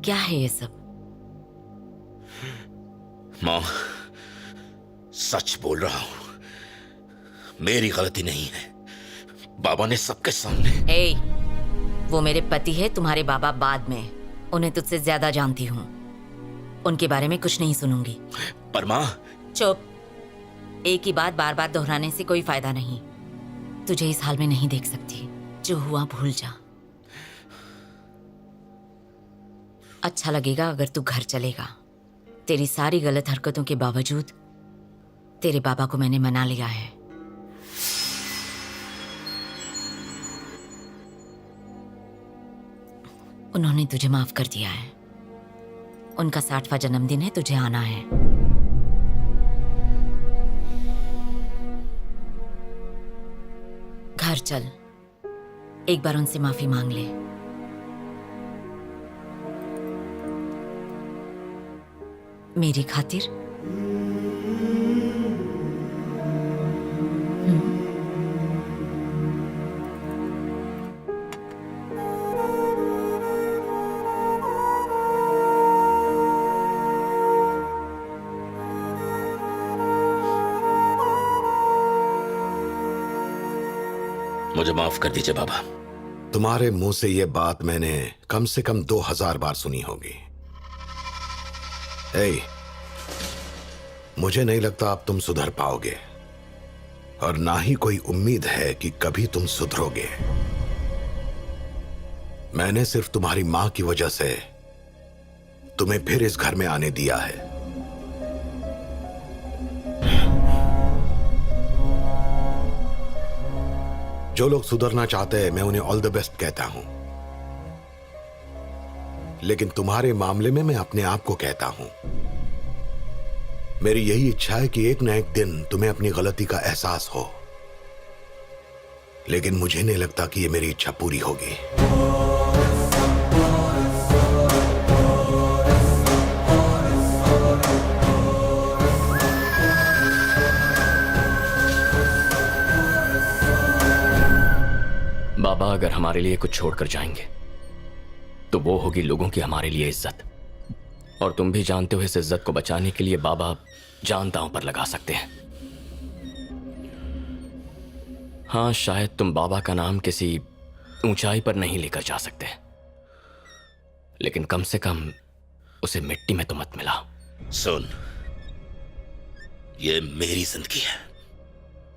क्या है ये सब? माँ, सच बोल रहा हूं, मेरी गलती नहीं है। बाबा ने सबके सामने। ए, वो मेरे पति है, तुम्हारे बाबा बाद में। उन्हें तुझसे ज्यादा जानती हूँ, उनके बारे में कुछ नहीं सुनूंगी। पर माँ। चुप। एक ही बात बार बार दोहराने से कोई फायदा नहीं। तुझे इस हाल में नहीं देख सकती। जो हुआ भूल जा। अच्छा लगेगा अगर तू घर चलेगा। तेरी सारी गलत हरकतों के बावजूद तेरे बाबा को मैंने मना लिया है। उन्होंने तुझे माफ कर दिया है। उनका 60वां जन्मदिन है, तुझे आना है। घर चल, एक बार उनसे माफी मांग ले। मेरी खातिर। मुझे माफ कर दीजिए बाबा। तुम्हारे मुंह से ये बात मैंने कम से कम 2000 बार सुनी होगी। ए, मुझे नहीं लगता अब तुम सुधर पाओगे, और ना ही कोई उम्मीद है कि कभी तुम सुधरोगे। मैंने सिर्फ तुम्हारी मां की वजह से तुम्हें फिर इस घर में आने दिया है। जो लोग सुधरना चाहते हैं, मैं उन्हें ऑल द बेस्ट कहता हूं, लेकिन तुम्हारे मामले में मैं अपने आप को कहता हूं, मेरी यही इच्छा है कि एक न एक दिन तुम्हें अपनी गलती का एहसास हो, लेकिन मुझे नहीं लगता कि यह मेरी इच्छा पूरी होगी। बाबा अगर हमारे लिए कुछ छोड़कर जाएंगे तो वो होगी लोगों की हमारे लिए इज्जत। और तुम भी जानते हो इस इज्जत को बचाने के लिए बाबा जान दांव पर लगा सकते हैं। हाँ, शायद तुम बाबा का नाम किसी ऊंचाई पर नहीं लेकर जा सकते, लेकिन कम से कम उसे मिट्टी में तो मत मिला। सुन, ये मेरी जिंदगी है,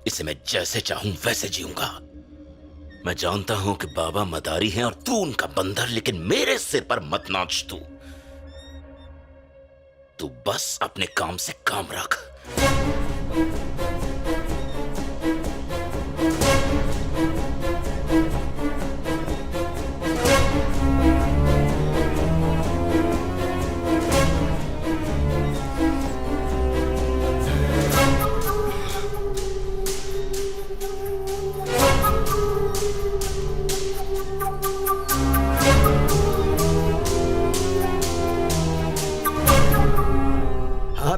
इसे मैं जैसे चाहूं वैसे जीऊंगा। मैं जानता हूं कि बाबा मदारी हैं और तू उनका बंदर, लेकिन मेरे सिर पर मत नाच। तू बस अपने काम से काम रख।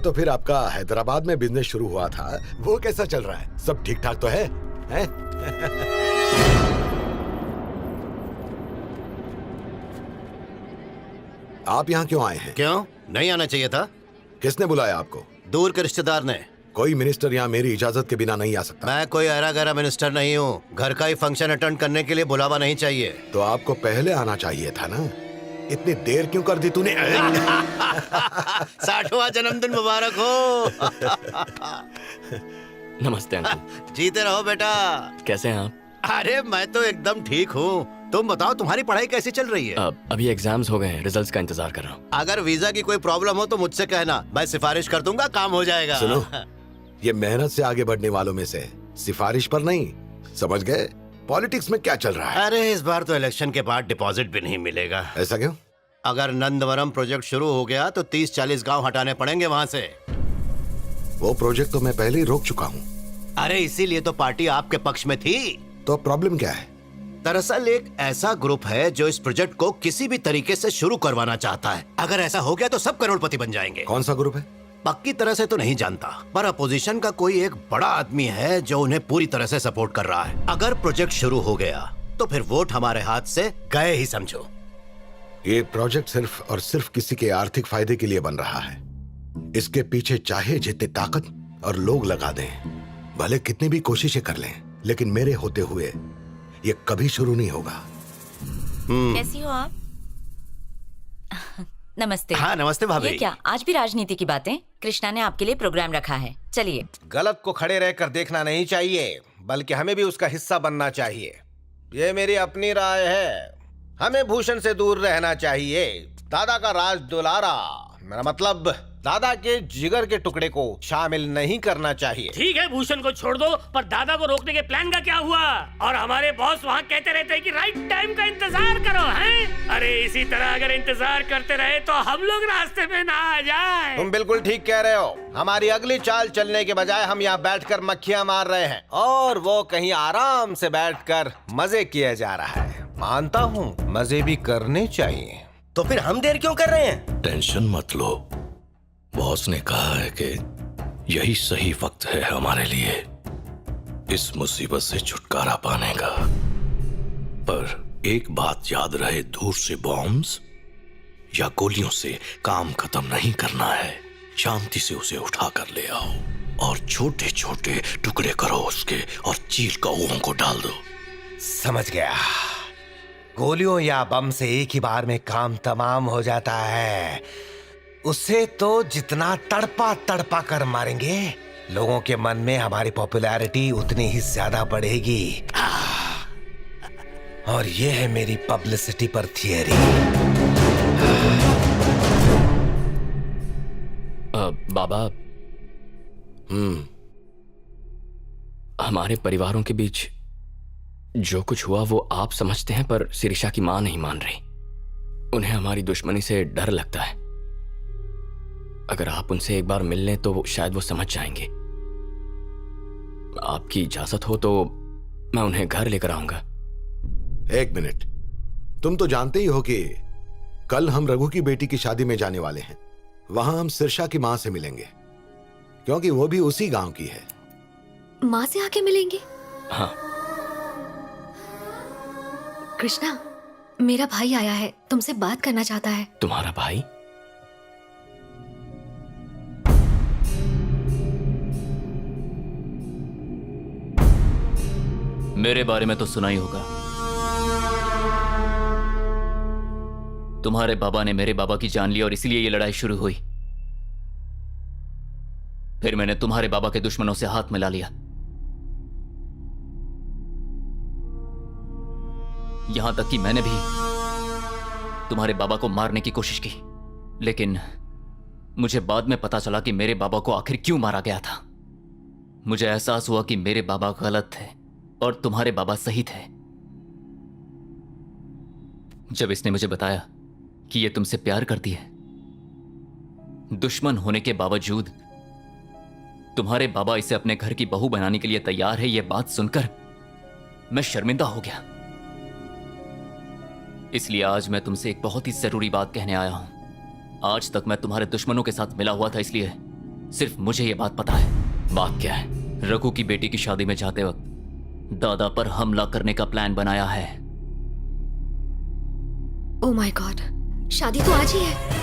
तो फिर आपका हैदराबाद में बिजनेस शुरू हुआ था, वो कैसा चल रहा है? सब ठीक ठाक तो है? आप यहाँ क्यों आए हैं? क्यों नहीं आना चाहिए था? किसने बुलाया आपको? दूर के रिश्तेदार ने। कोई मिनिस्टर यहाँ मेरी इजाजत के बिना नहीं आ सकता। मैं कोई अरा गरा मिनिस्टर नहीं हूँ। घर का ही फंक्शन अटेंड करने के लिए बुलावा नहीं चाहिए। तो आपको पहले आना चाहिए था ना। इतनी देर क्यों कर दी तूने? 60वां जन्मदिन मुबारक हो। नमस्ते अंकल। जीते रहो बेटा। कैसे हैं आप? अरे मैं तो एकदम ठीक हूँ। तुम बताओ तुम्हारी पढ़ाई कैसी चल रही है? अभी एग्जाम्स हो गए हैं, रिजल्ट्स का इंतजार कर रहा हूँ। अगर वीजा की कोई प्रॉब्लम हो तो मुझसे कहना, मैं सिफारिश कर दूंगा, काम हो जाएगा। सुनो, ये मेहनत से आगे बढ़ने वालों में से सिफारिश पर नहीं, समझ गए? पॉलिटिक्स में क्या चल रहा है? अरे इस बार तो इलेक्शन के बाद डिपॉजिट भी नहीं मिलेगा। ऐसा क्यों? अगर नंदवरम प्रोजेक्ट शुरू हो गया तो 30-40 गांव हटाने पड़ेंगे वहां से। वो प्रोजेक्ट तो मैं पहले ही रोक चुका हूँ। अरे इसीलिए तो पार्टी आपके पक्ष में थी। तो प्रॉब्लम क्या है? दरअसल एक ऐसा ग्रुप है जो इस प्रोजेक्ट को किसी भी तरीके से शुरू करवाना चाहता है। अगर ऐसा हो गया तो सब करोड़पति बन जाएंगे। कौन सा ग्रुप है? पक्की तरह से तो नहीं जानता, पर अपोजिशन का कोई एक बड़ा आदमी है जो उन्हें पूरी तरह से सपोर्ट कर रहा है। अगर प्रोजेक्ट शुरू हो गया तो फिर वोट हमारे हाथ से गए ही समझो। ये प्रोजेक्ट सिर्फ और सिर्फ किसी के आर्थिक फायदे के लिए बन रहा है। इसके पीछे चाहे जितनी ताकत और लोग लगा दें, भले कितनी भी कोशिशें कर लें, लेकिन मेरे होते हुए ये कभी शुरू नहीं होगा। कैसी हो आप? नमस्ते। हाँ नमस्ते भाभी। ये क्या आज भी राजनीति की बातें? कृष्णा ने आपके लिए प्रोग्राम रखा है, चलिए। गलत को खड़े रहकर देखना नहीं चाहिए, बल्कि हमें भी उसका हिस्सा बनना चाहिए। ये मेरी अपनी राय है। हमें भूषण से दूर रहना चाहिए। दादा का राज दुलारा, मेरा मतलब दादा के जिगर के टुकड़े को शामिल नहीं करना चाहिए। ठीक है, भूषण को छोड़ दो, पर दादा को रोकने के प्लान का क्या हुआ? और हमारे बॉस वहाँ कहते रहते हैं कि राइट टाइम का इंतजार करो, हैं? अरे इसी तरह अगर इंतजार करते रहे तो हम लोग रास्ते में ना आ जाए। तुम बिल्कुल ठीक कह रहे हो। हमारी अगली चाल चलने के बजाय हम यहाँ बैठकर मक्खियाँ मार रहे हैं, और वो कहीं आराम से बैठकर मजे किया जा रहा है। मानता हूँ मजे भी करने चाहिए। तो फिर हम देर क्यों कर रहे हैं? टेंशन मत लो, बॉस ने कहा है कि यही सही वक्त है हमारे लिए इस मुसीबत से छुटकारा पाने का। पर एक बात याद रहे, दूर से बॉम्ब्स या गोलियों से काम खत्म नहीं करना है। शांति से उसे उठा कर ले आओ और छोटे छोटे टुकड़े करो उसके, और चील कौओं को डाल दो। समझ गया। गोलियों या बम से एक ही बार में काम तमाम हो जाता है। उसे तो जितना तड़पा तड़पा कर मारेंगे, लोगों के मन में हमारी पॉपुलैरिटी उतनी ही ज्यादा बढ़ेगी। और ये है मेरी पब्लिसिटी पर थियरी। बाबा, हमारे परिवारों के बीच जो कुछ हुआ वो आप समझते हैं, पर शिरीषा की मां नहीं मान रही। उन्हें हमारी दुश्मनी से डर लगता है। अगर आप उनसे एक बार मिल लें तो शायद वो समझ जाएंगे। आपकी इजाजत हो तो मैं उन्हें घर लेकर आऊंगा। एक मिनट, तुम तो जानते ही हो कि कल हम रघु की बेटी की शादी में जाने वाले हैं। वहां हम शिर्षा की मां से मिलेंगे, क्योंकि वो भी उसी गांव की है। मां से आके मिलेंगे? हाँ। कृष्णा, मेरा भाई आया है, तुमसे बात करना चाहता है। तुम्हारा भाई? मेरे बारे में तो सुना ही होगा। तुम्हारे बाबा ने मेरे बाबा की जान ली और इसीलिए ये लड़ाई शुरू हुई। फिर मैंने तुम्हारे बाबा के दुश्मनों से हाथ मिला लिया। यहां तक कि मैंने भी तुम्हारे बाबा को मारने की कोशिश की, लेकिन मुझे बाद में पता चला कि मेरे बाबा को आखिर क्यों मारा गया था। मुझे एहसास हुआ कि मेरे बाबा गलत थे और तुम्हारे बाबा सही थे। जब इसने मुझे बताया कि ये तुमसे प्यार करती है, दुश्मन होने के बावजूद तुम्हारे बाबा इसे अपने घर की बहू बनाने के लिए तैयार है, यह बात सुनकर मैं शर्मिंदा हो गया। इसलिए आज मैं तुमसे एक बहुत ही जरूरी बात कहने आया हूं। आज तक मैं तुम्हारे दुश्मनों के साथ मिला हुआ था, इसलिए सिर्फ मुझे यह बात पता है। बात क्या है? रघु की बेटी की शादी में जाते वक्त दादा पर हमला करने का प्लान बनाया है। ओह माय गॉड, शादी तो आज ही है।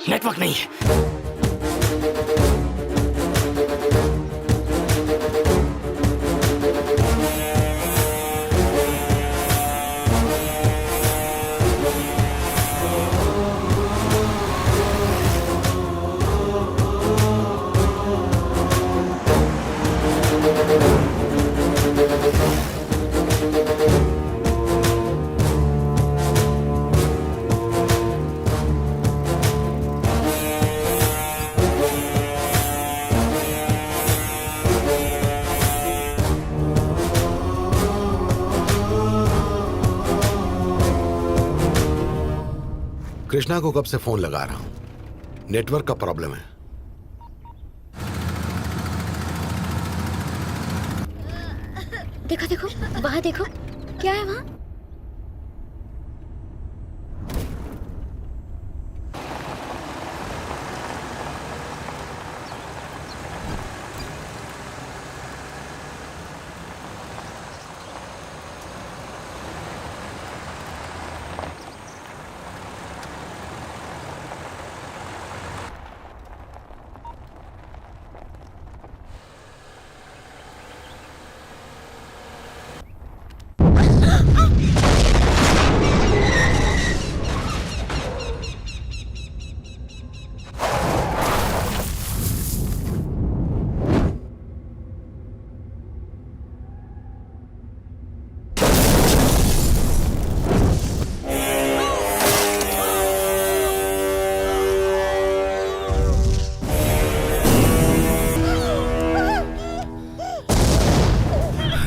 नेटवर्क नहीं है। कृष्णा को कब से फोन लगा रहा हूं, नेटवर्क का प्रॉब्लम है। देखो देखो, वहाँ देखो, क्या है वहाँ?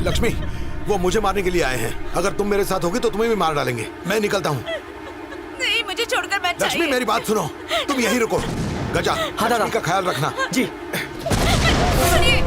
लक्ष्मी, वो मुझे मारने के लिए आए हैं। अगर तुम मेरे साथ होगी तो तुम्हें भी मार डालेंगे। मैं निकलता हूँ। नहीं, मुझे छोड़कर मत लक्ष्मी, मेरी बात सुनो, तुम यहीं रुको। गजा, लक्ष्मी का ख्याल रखना। जी। सुनिए,